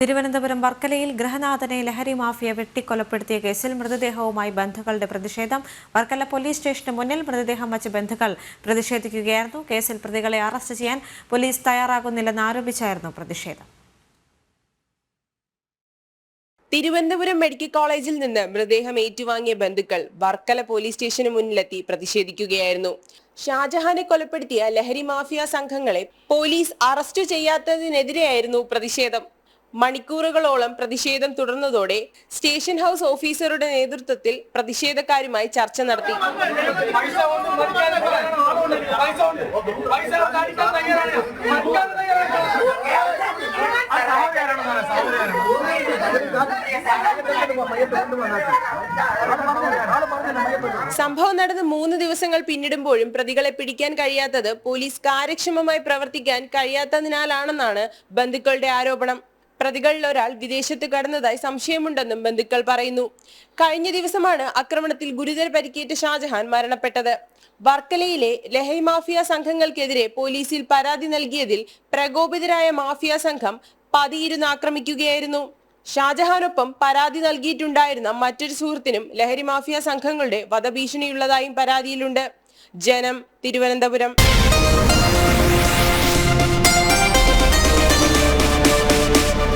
തിരുവനന്തപുരം വർക്കലയിൽ ഗൃഹനാഥനെ ലഹരി മാഫിയ വെട്ടിക്കൊലപ്പെടുത്തിയ കേസിൽ മൃതദേഹവുമായി ബന്ധുക്കളുടെ പ്രതിഷേധം. വർക്കല പോലീസ് സ്റ്റേഷന് മുന്നിൽ മൃതദേഹം വച്ച് ബന്ധുക്കൾ പ്രതിഷേധിക്കുകയായിരുന്നു. കേസിൽ പ്രതികളെ അറസ്റ്റ് ചെയ്യാൻ പോലീസ് തയ്യാറാകുന്നില്ലെന്ന് ആരോപിച്ചായിരുന്നു പ്രതിഷേധം. തിരുവനന്തപുരം മെഡിക്കൽ കോളേജിൽ നിന്ന് മൃതദേഹം ഏറ്റുവാങ്ങിയ ബന്ധുക്കൾ വർക്കല പോലീസ് സ്റ്റേഷന് മുന്നിലെത്തി പ്രതിഷേധിക്കുകയായിരുന്നു. ഷാജഹാനെ കൊലപ്പെടുത്തിയ ലഹരി മാഫിയ സംഘങ്ങളെ പോലീസ് അറസ്റ്റ് ചെയ്യാത്തതിനെതിരെയായിരുന്നു പ്രതിഷേധം. മണിക്കൂറുകളോളം പ്രതിഷേധം തുടർന്നതോടെ സ്റ്റേഷൻ ഹൌസ് ഓഫീസറുടെ നേതൃത്വത്തിൽ പ്രതിഷേധക്കാരുമായി ചർച്ച നടത്തി. സംഭവം നടന്ന് 3 ദിവസങ്ങൾ പിന്നിടുമ്പോഴും പ്രതികളെ പിടിക്കാൻ കഴിയാത്തത് പോലീസ് കാര്യക്ഷമമായി പ്രവർത്തിക്കാൻ കഴിയാത്തതിനാലാണെന്നാണ് ബന്ധുക്കളുടെ ആരോപണം. പ്രതികളിൽ ഒരാൾ വിദേശത്ത് കടന്നതായി സംശയമുണ്ടെന്നും ബന്ധുക്കൾ പറയുന്നു. കഴിഞ്ഞ ദിവസമാണ് ആക്രമണത്തിൽ ഗുരുതര പരിക്കേറ്റ ഷാജഹാൻ മരണപ്പെട്ടത്. വർക്കലയിലെ ലഹരി മാഫിയ സംഘങ്ങൾക്കെതിരെ പോലീസിൽ പരാതി നൽകിയതിൽ പ്രകോപിതരായ മാഫിയ സംഘം പതിയിരുന്ന് ആക്രമിക്കുകയായിരുന്നു. ഷാജഹാനൊപ്പം പരാതി നൽകിയിട്ടുണ്ടായിരുന്ന മറ്റൊരു സുഹൃത്തിനും ലഹരി മാഫിയ സംഘങ്ങളുടെ വധഭീഷണിയുള്ളതായും പരാതിയിലുണ്ട്. ജനം, തിരുവനന്തപുരം.